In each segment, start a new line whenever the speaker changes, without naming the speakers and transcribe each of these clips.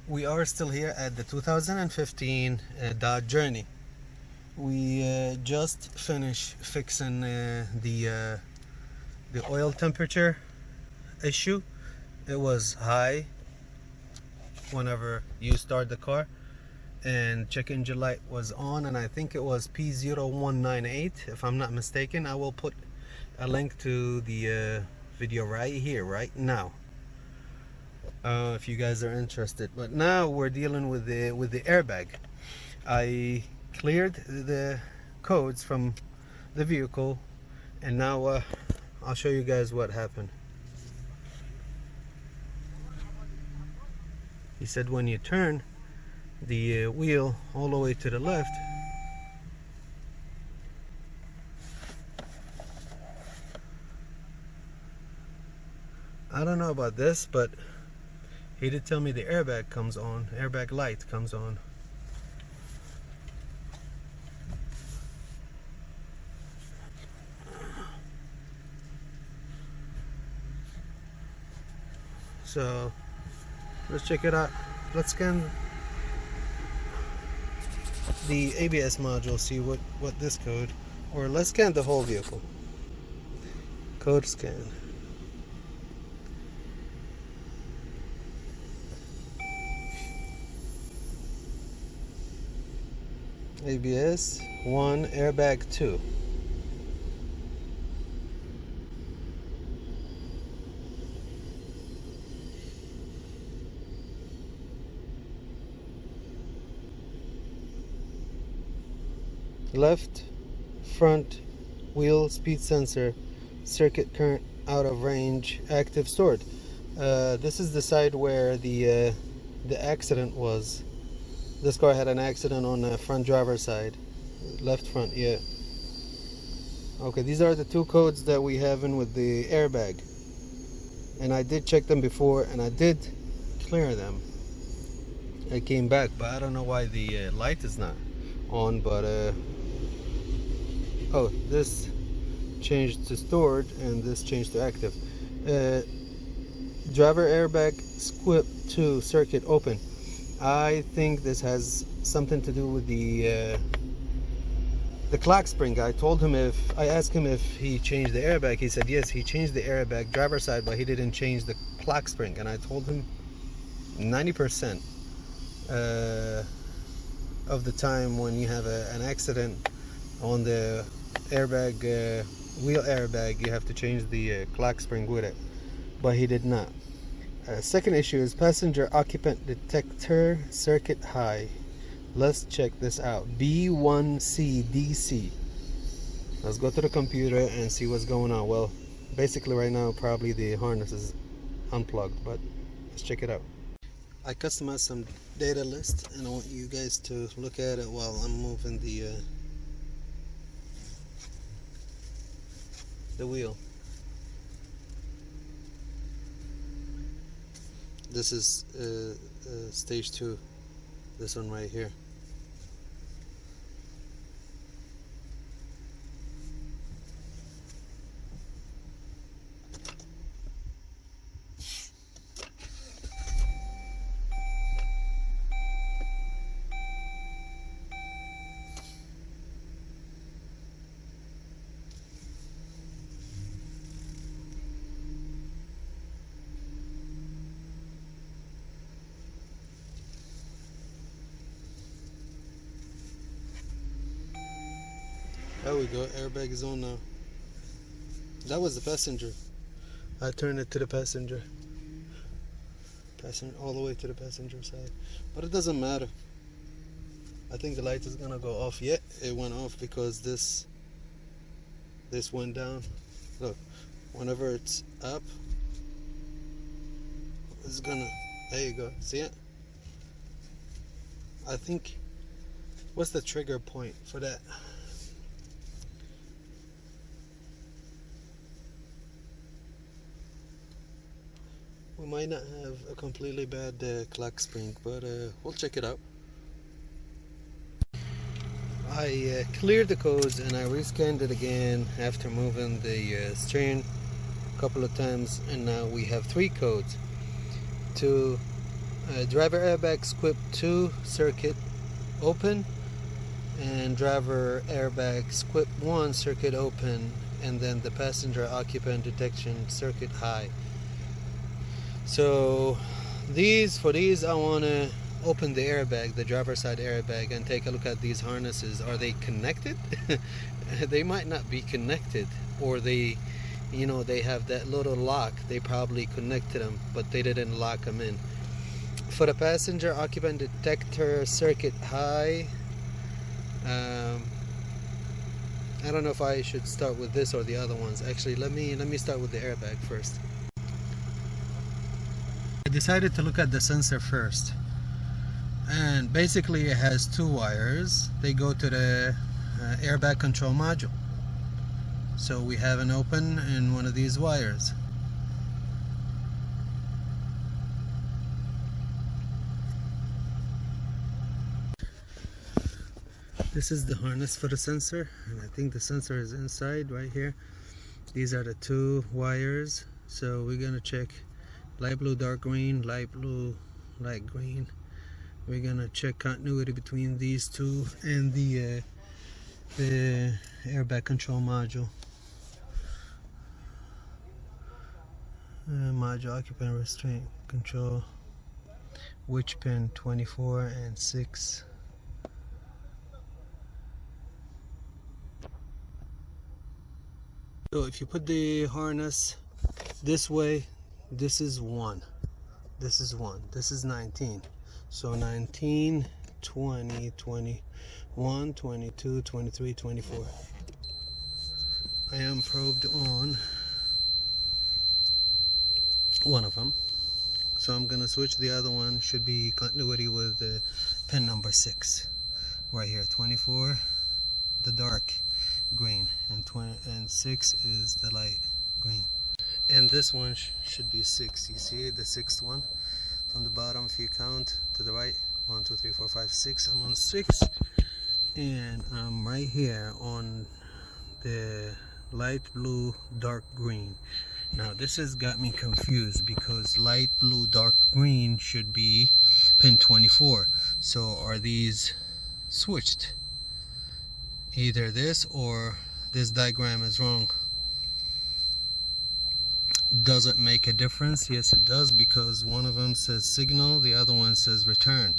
We are still here at the 2015 Dodge Journey. We just finished fixing the oil temperature issue. It was high whenever you start the car, and check engine light was on, and I think it was P0198 if I'm not mistaken. I will put a link to the video right here right now if you guys are interested. But now we're dealing with the airbag. I cleared the codes from the vehicle, and now I'll show you guys what happened. He said when you turn the wheel all the way to the left, I don't know about this, but he did tell me the airbag comes on, airbag light comes on. So let's check it out. Let's scan the ABS module, see what this code, or let's scan the whole vehicle. Code scan. ABS 1, airbag 2. Left front wheel speed sensor, circuit current out of range, active stored. This is the side where the accident was. This car had an accident on the front driver's side, left front, yeah. Okay, these are the two codes that we have in with the airbag, and I did check them before, and I did clear them. I came back, but I don't know why the light is not on. But oh, this changed to stored and this changed to active. Driver airbag squip 2 circuit open. I think this has something to do with the clock spring. I asked him if he changed the airbag. He said yes, he changed the airbag driver side, but he didn't change the clock spring. And I told him 90% of the time when you have an accident on the airbag, wheel airbag, you have to change the clock spring with it, but he did not. Second issue is passenger occupant detector circuit high. Let's check this out. B1CDC. Let's go to the computer and see what's going on. Well, basically right now probably the harness is unplugged, but let's check it out. I customized some data list, and I want you guys to look at it while I'm moving the wheel. This is stage 2, this one right here. There we go, airbag is on now. That was the passenger. I turned it to the passenger. All the way to the passenger side. But it doesn't matter. I think the light is gonna go off. Yeah, it went off because this went down. Look, whenever it's up, it's gonna, there you go, see it? I think, what's the trigger point for that? We might not have a completely bad clock spring, but we'll check it out. I cleared the codes and I rescanned it again after moving the steering a couple of times, and now we have 3 codes. To driver airbag squip 2 circuit open, and driver airbag squip 1 circuit open, and then the passenger occupant detection circuit high. So for these I want to open the airbag, the driver side airbag, and take a look at these harnesses. Are they connected? They might not be connected, or they have that little lock. They probably connected them, but they didn't lock them in. For the passenger occupant detector circuit high, I don't know if I should start with this or the other ones. Actually, let me start with the airbag first. I decided to look at the sensor first, and basically it has two wires. They go to the airbag control module. So we have an open in one of these wires. This is the harness for the sensor, and I think the sensor is inside right here. These are the two wires. So we're gonna check light blue, dark green, light blue, light green. We're gonna check continuity between these two and the airbag control module. Module occupant restraint control, which pin 24 and 6. So if you put the harness this way, this is 1, this is 1, this is 19. So 19, 20, 21, 22, 23, 24. I am probed on one of them, so I'm gonna switch. The other one should be continuity with pin number 6 right here. 24, the dark green, and 6 is the light green, and this one should be 6. You see the 6th one from the bottom? If you count to the right, 1 2 3 4 5 6, I'm on 6, and I'm right here on the light blue, dark green. Now this has got me confused, because light blue, dark green should be pin 24. So are these switched? Either this or this diagram is wrong. Does it make a difference? Yes, it does, because one of them says signal, the other one says return.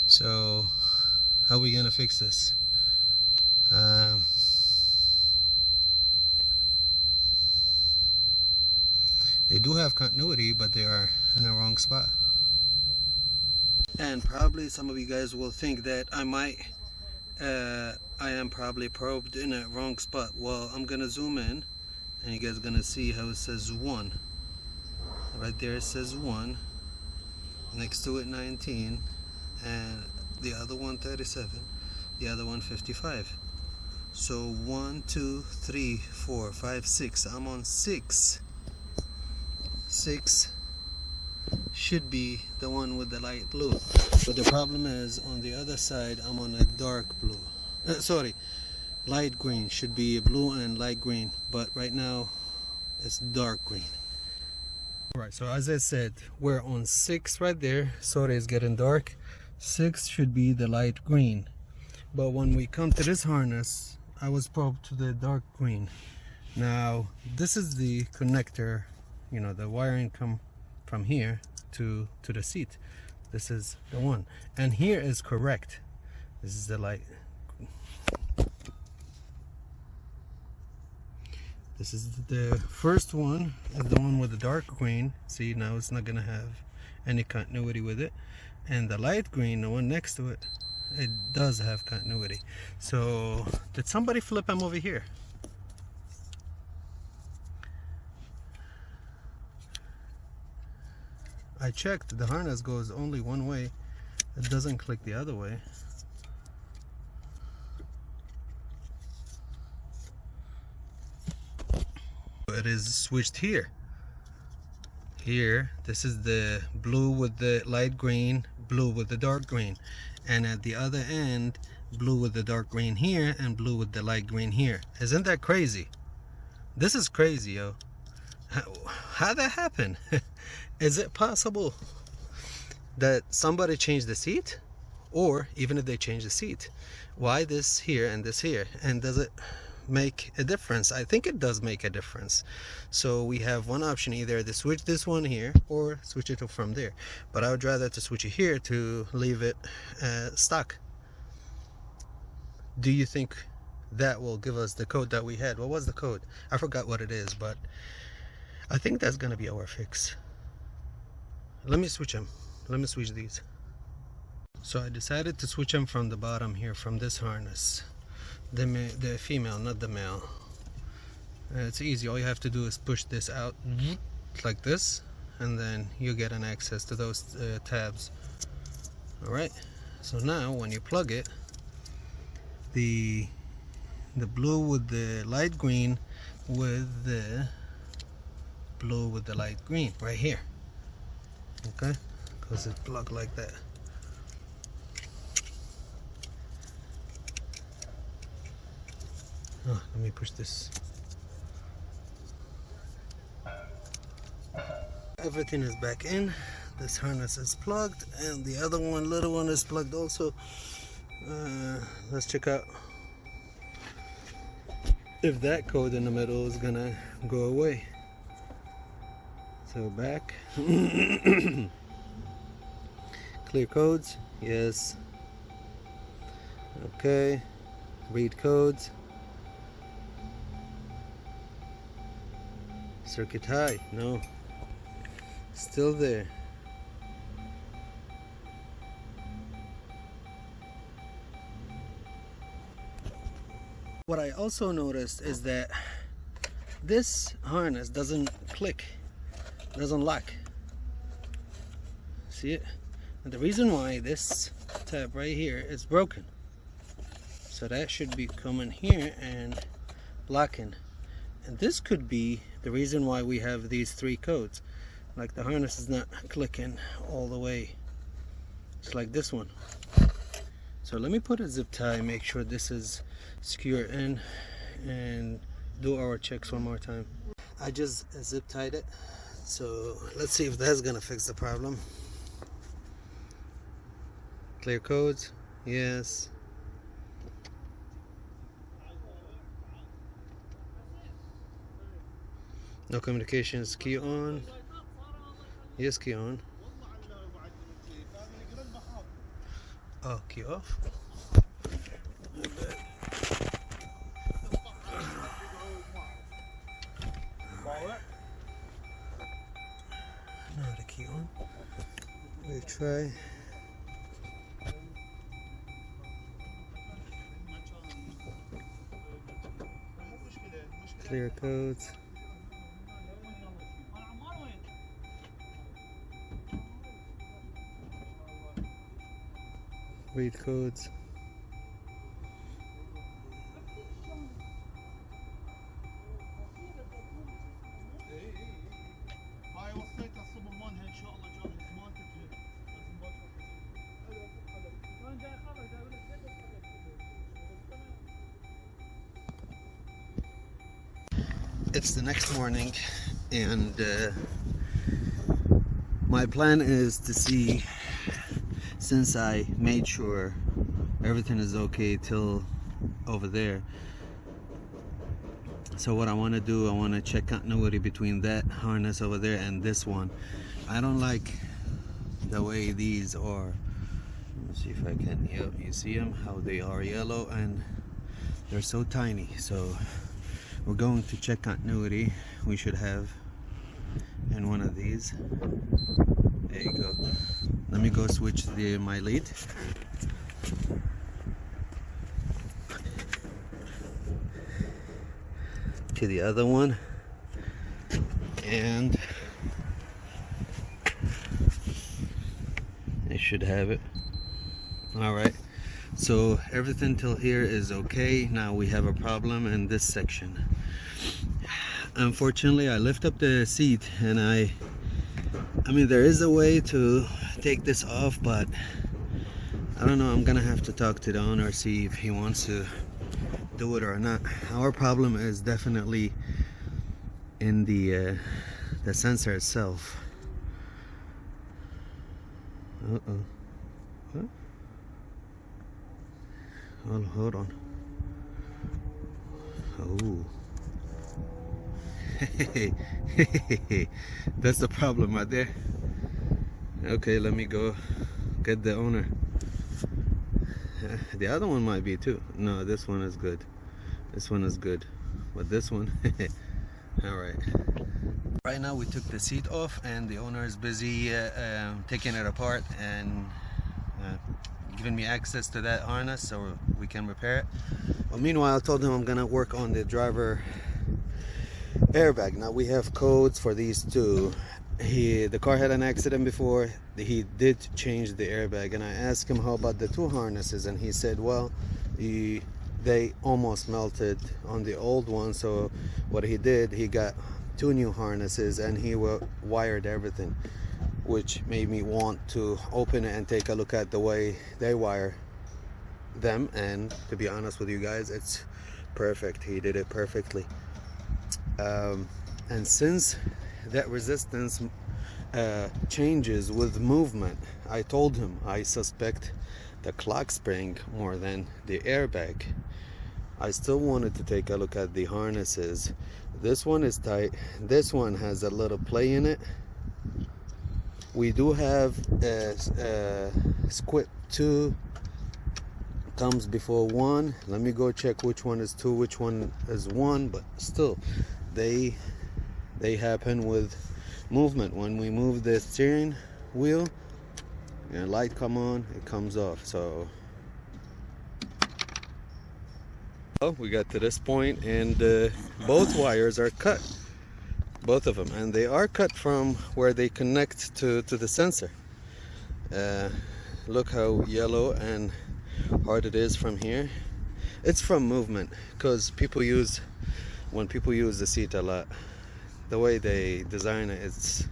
So how are we gonna fix this? They do have continuity, but they are in the wrong spot. And probably some of you guys will think that I am probably probed in a wrong spot. Well, I'm gonna zoom in, and you guys are gonna see how it says 1. Right there it says 1, next to it 19, and the other one 37, the other one 55. So 1 2 3 4 5 6. I'm on 6. 6 should be the one with the light blue, but the problem is on the other side I'm on a dark blue. Light green. Should be blue and light green, but right now it's dark green. Alright, so as I said, we're on 6 right there. Sorry, it's getting dark. 6 should be the light green, but when we come to this harness, I was probed to the dark green. Now this is the connector, the wiring come from here to the seat. This is the one, and here is correct. This is the light. This is the first one, is the one with the dark green. See, now it's not gonna have any continuity with it. And the light green, the one next to it, it does have continuity. So did somebody flip them over here? I checked, the harness goes only one way. It doesn't click the other way. It is switched here. Here, this is the blue with the light green, blue with the dark green. And at the other end, blue with the dark green here and blue with the light green here. Isn't that crazy? This is crazy, yo. How'd that happen? Is it possible? that somebody changed the seat, or even if they change the seat, why this here and this here, and does it make a difference? I think it does make a difference. So we have one option, either to switch this one here or switch it from there, but I would rather to switch it here to leave it stock. Do you think that will give us the code that we had? What was the code? I forgot what it is, but I think that's gonna be our fix. Let me switch them. Let me switch these. So I decided to switch them from the bottom here, from this harness. The female, not the male. It's easy. All you have to do is push this out like this, and then you get an access to those tabs. Alright, so now when you plug it, the blue with the light green with the blue with the light green right here. Okay, because it's plugged like that. Oh, let me push this. Everything is back in. This harness is plugged, and the other one, little one, is plugged also. Let's check out if that code in the middle is gonna go away. So back. Clear codes, yes. Okay, read codes. Circuit high, no, still there. What I also noticed is that this harness doesn't click, doesn't lock. See it? And the reason why, this tab right here is broken. So that should be coming here and locking. And this could be the reason why we have these three codes. Like the harness is not clicking all the way. It's like this one. So let me put a zip tie, make sure this is secure in, and do our checks one more time. I just zip tied it. So let's see if that's gonna fix the problem. Clear codes, yes. No communications, key on. Yes, key on. Oh, key off. Now the key on. We try. Clear codes. Read codes. It's the next morning, and my plan is to see, since I made sure everything is okay till over there, so what I want to do, I want to check continuity between that harness over there and this one. I don't like the way these are. Let me see if I can, yep, you see them, how they are yellow and they're so tiny. So we're going to check continuity. We should have in one of these. There you go. Let me go switch my lead. To the other one, and it should have it. All right, so everything till here is okay. Now we have a problem in this section. Unfortunately, I lift up the seat, and I mean, there is a way to take this off, but I don't know. I'm gonna have to talk to the owner, see if he wants to do it or not. Our problem is definitely in the sensor itself. Huh? Hold on. Oh. That's the problem right there. Okay, let me go get the owner. The other one might be too. No, this one is good. This one is good. But this one, alright. Right now we took the seat off and the owner is busy taking it apart and giving me access to that harness so we can repair it. Well, meanwhile, I told him I'm gonna work on the driver airbag. Now we have codes for these two. The car had an accident before. He did change the airbag, and I asked him how about the two harnesses, and he said, well, they almost melted on the old one, so what he did, he got two new harnesses and he wired everything, which made me want to open it and take a look at the way they wire them. And to be honest with you guys, it's perfect. He did it perfectly. And since that resistance changes with movement, I told him I suspect the clock spring more than the airbag. I still wanted to take a look at the harnesses. This one is tight. This one has a little play in it. We do have squid 2 comes before 1. Let me go check which one is 2, which one is 1, but still they happen with movement. When we move the steering wheel and light come on, it comes off. So we got to this point and both wires are cut, both of them, and they are cut from where they connect to the sensor. Look how yellow and hard it is from here. It's from movement, because when people use the seat a lot, the way they design it, it's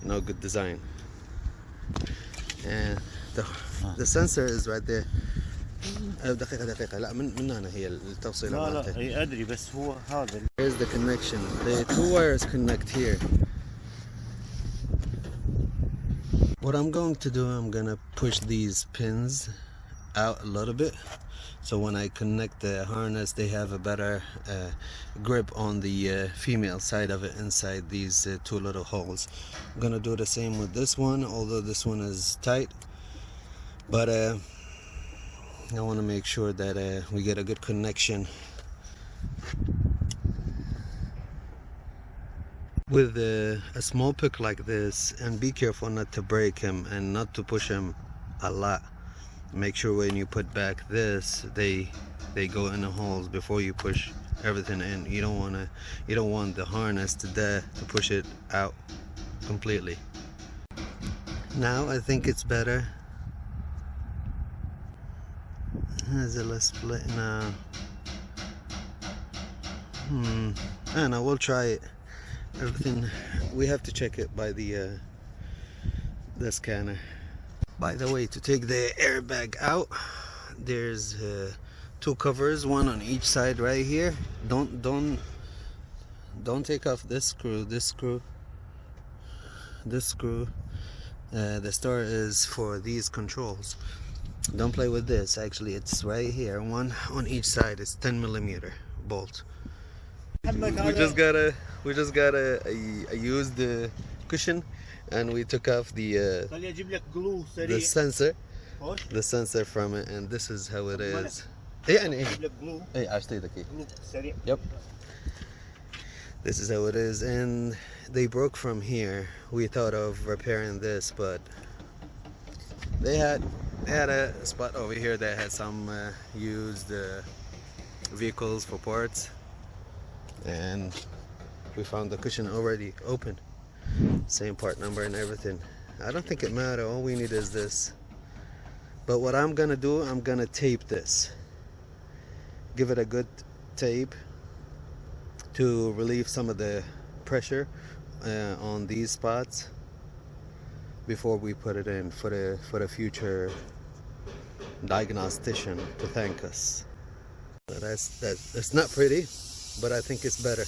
no good design. And the sensor is right there. دقيقة لا من هنا هي التوصيلة. لا هي أدري بس هو هذا. Here's the connection. The two wires connect here. What I'm going to do, I'm gonna push these pins out a little bit, so when I connect the harness, they have a better grip on the female side of it inside these two little holes. I'm gonna do the same with this one, although this one is tight, but I want to make sure that we get a good connection. With a small pick like this, and be careful not to break him and not to push him a lot. Make sure when you put back this, they go in the holes before you push everything in. You don't want the harness to push it out completely. Now I think it's better. Is it a split now? I don't know, we'll try it. Everything, we have to check it by the scanner. By the way, to take the airbag out, there's two covers, one on each side right here. Don't take off this screw. The star is for these controls. Don't play with this. Actually, it's right here, one on each side. It's 10mm bolt. We just got a used cushion, and we took off the sensor from it, and this is how it is. Yep. This is how it is, and they broke from here. We thought of repairing this, but they had a spot over here that had some used vehicles for parts, and we found the cushion already open, same part number and everything. I don't think it matters. All we need is this. But what I'm gonna do, I'm gonna tape this, give it a good tape to relieve some of the pressure on these spots before we put it in for the future diagnostician to thank us. So that's not pretty, but I think it's better.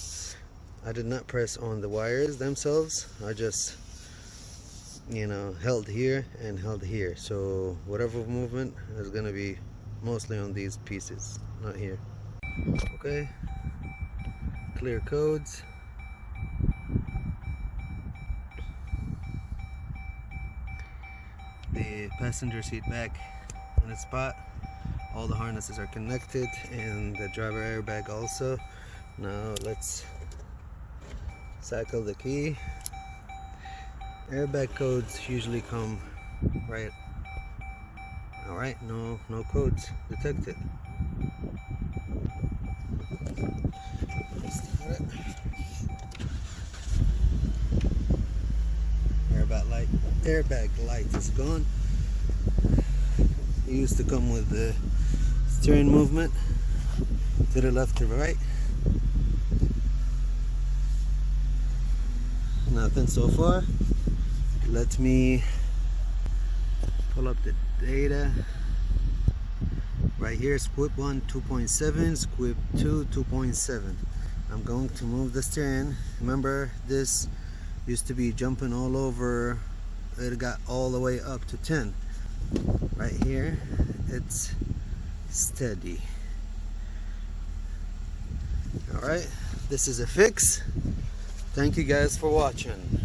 I did not press on the wires themselves. I just you know, held here and held here, so whatever movement is going to be mostly on these pieces, not here. Okay, clear codes. The passenger seat back in its spot, all the harnesses are connected, and the driver airbag also. Now let's cycle the key. Airbag codes usually come right. All right, no codes detected. Start it. Airbag light is gone. It used to come with the steering movement to the left or right. Nothing so far. Let me pull up the data. Right here, squib 1 2.7, squib 2 2.7. I'm going to move the steering. Remember, this used to be jumping all over. It got all the way up to 10. Right here, it's steady. All right, this is a fix. Thank you guys for watching.